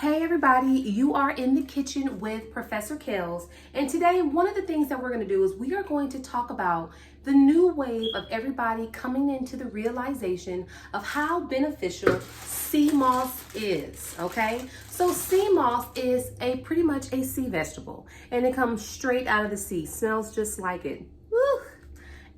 Hey everybody, you are in the kitchen with Professor Kehlz, and today one of the things that we're going to do is we are going to talk about the new wave of everybody coming into the realization of how beneficial sea moss is, okay? So sea moss is pretty much a sea vegetable, and it comes straight out of the sea, smells just like it. Woo!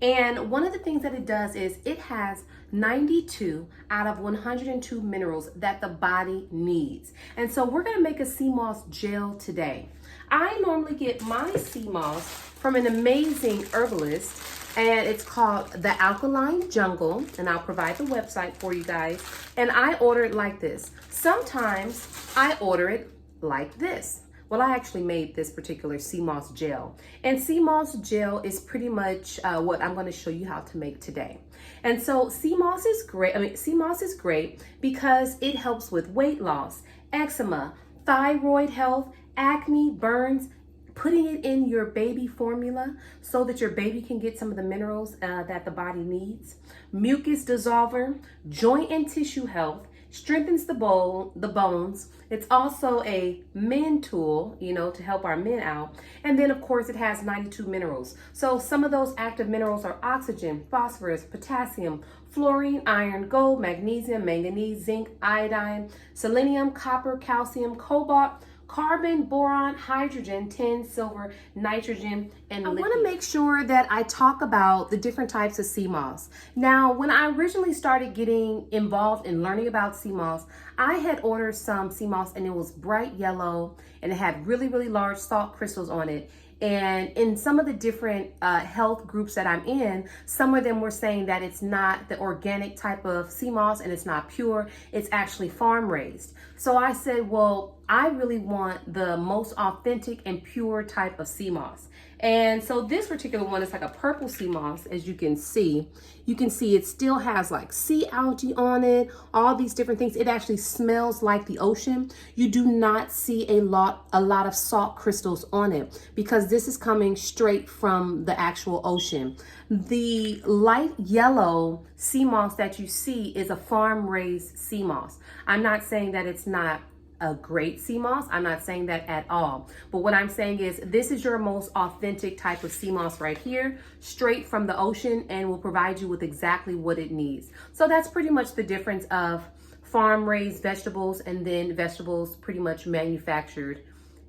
And one of the things that it does is it has 92 out of 102 minerals that the body needs. And so we're gonna make a sea moss gel today. I normally get my sea moss from an amazing herbalist, and it's called the Alkaline Jungle, and I'll provide the website for you guys. And I order it like this. Sometimes I order it like this. Well, I actually made this particular sea moss gel, and sea moss gel is pretty much what I'm going to show you how to make today. And so sea moss is great. Sea moss is great because it helps with weight loss, eczema, thyroid health, acne, burns, putting it in your baby formula so that your baby can get some of the minerals that the body needs, mucus dissolver, joint and tissue health, strengthens the bones. It's also a men tool, to help our men out. And then of course it has 92 minerals. So some of those active minerals are oxygen, phosphorus, potassium, fluorine, iron, gold, magnesium, manganese, zinc, iodine, selenium, copper, calcium, cobalt, carbon, boron, hydrogen, tin, silver, nitrogen, and lithium. I want to make sure that I talk about the different types of sea moss. Now, when I originally started getting involved in learning about sea moss, I had ordered some sea moss and it was bright yellow and it had really, really large salt crystals on it. And in some of the different health groups that I'm in, some of them were saying that it's not the organic type of sea moss and it's not pure, it's actually farm raised. So I said, well, I really want the most authentic and pure type of sea moss. And so this particular one is like a purple sea moss, as you can see. You can see it still has like sea algae on it, all these different things. It actually smells like the ocean. You do not see a lot of salt crystals on it because this is coming straight from the actual ocean. The light yellow sea moss that you see is a farm raised sea moss. I'm not saying that it's not a great sea moss. I'm not saying that at all. But what I'm saying is this is your most authentic type of sea moss right here, straight from the ocean, and will provide you with exactly what it needs. So that's pretty much the difference of farm raised vegetables and then vegetables pretty much manufactured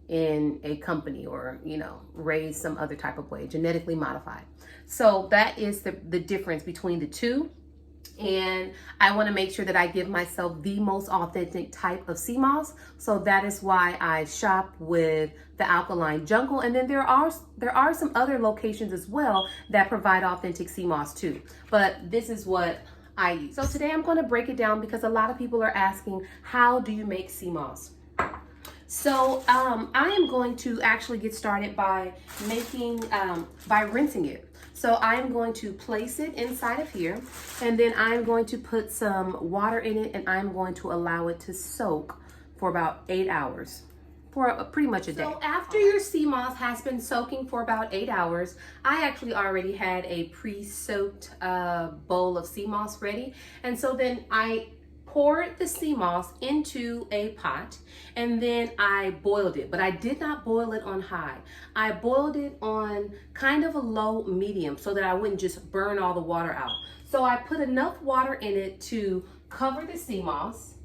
in a company or, raised some other type of way, genetically modified. So that is the difference between the two. And I want to make sure that I give myself the most authentic type of sea moss. So that is why I shop with the Alkaline Jungle. And then there are some other locations as well that provide authentic sea moss too. But this is what I use. So today I'm going to break it down because a lot of people are asking, how do you make sea moss? So I am going to actually get started by rinsing it. So I'm going to place it inside of here, and then I'm going to put some water in it, and I'm going to allow it to soak for about 8 hours, for pretty much a day. So after your sea moss has been soaking for about 8 hours, I actually already had a pre-soaked bowl of sea moss ready, and so then I poured the sea moss into a pot, and then I boiled it, but I did not boil it on high. I boiled it on kind of a low medium so that I wouldn't just burn all the water out. So I put enough water in it to cover the sea moss,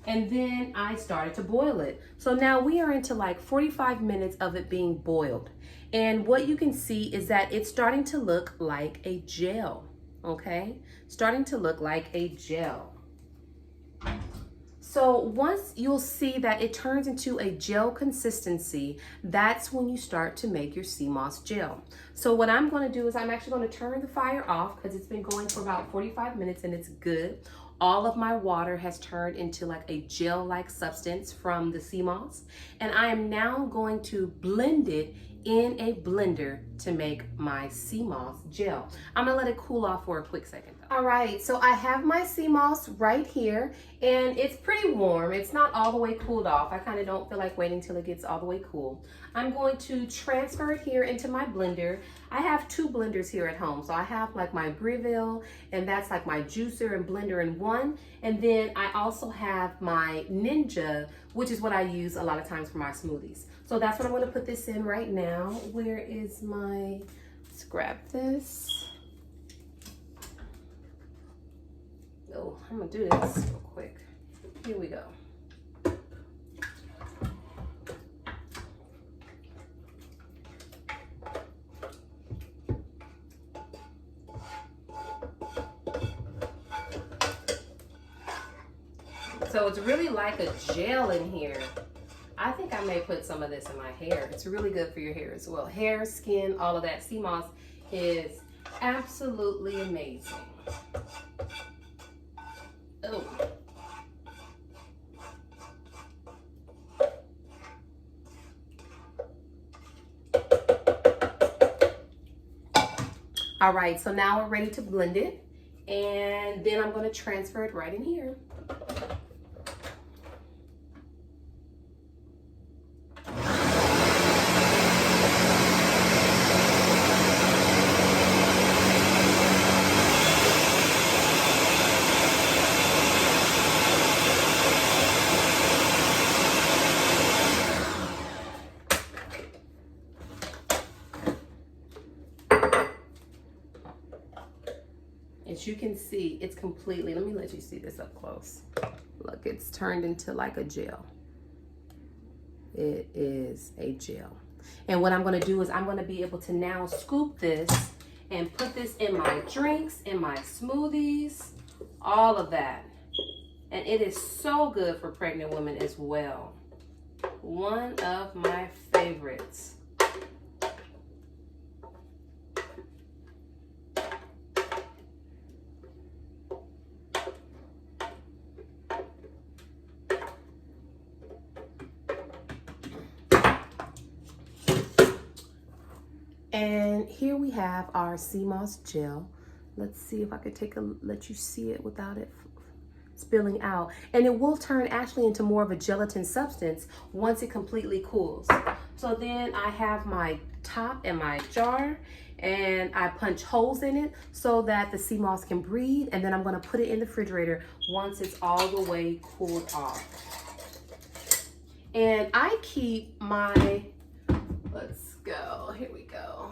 and then I started to boil it. So now we are into like 45 minutes of it being boiled. And what you can see is that it's starting to look like a gel, okay? Starting to look like a gel. So once you'll see that it turns into a gel consistency, that's when you start to make your sea moss gel. So what I'm going to do is I'm actually going to turn the fire off because it's been going for about 45 minutes and it's good. All of my water has turned into like a gel-like substance from the sea moss. And I am now going to blend it in a blender to make my sea moss gel. I'm gonna let it cool off for a quick second though. All right, so I have my sea moss right here, and it's pretty warm. It's not all the way cooled off. I kind of don't feel like waiting till it gets all the way cool. I'm going to transfer it here into my blender. I have two blenders here at home. So I have like my Breville, and that's like my juicer and blender in one. And then I also have my Ninja, which is what I use a lot of times for my smoothies. So that's what I'm gonna put this in right now. Where is my, let's grab this. Oh, I'm gonna do this real quick. Here we go. So it's really like a gel in here. I think I may put some of this in my hair. It's really good for your hair as well. Hair, skin, all of that. Sea moss is absolutely amazing. Oh. All right, so now we're ready to blend it, and then I'm going to transfer it right in here. As you can see, it's completely, let me let you see this up close. Look, it's turned into like a gel. It is a gel. And what I'm gonna do is I'm gonna be able to now scoop this and put this in my drinks, in my smoothies, all of that. And it is so good for pregnant women as well. One of my favorites. And here we have our sea moss gel. Let's see if I could let you see it without it spilling out. And it will turn actually into more of a gelatin substance once it completely cools. So then I have my top and my jar, and I punch holes in it so that the sea moss can breathe. And then I'm gonna put it in the refrigerator once it's all the way cooled off. And I keep my, let's go, here we go.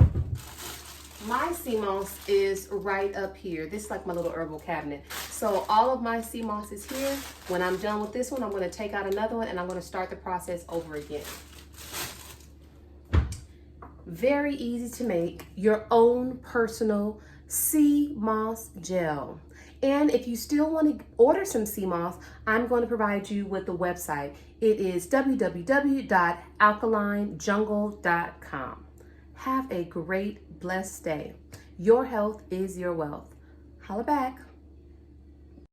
My sea moss is right up here. This is like my little herbal cabinet. So all of my sea moss is here. When I'm done with this one, I'm gonna take out another one and I'm gonna start the process over again. Very easy to make your own personal sea moss gel. And if you still want to order some sea moss, I'm going to provide you with the website. It is www.alkalinejungle.com. Have a great, blessed day. Your health is your wealth. Holla back.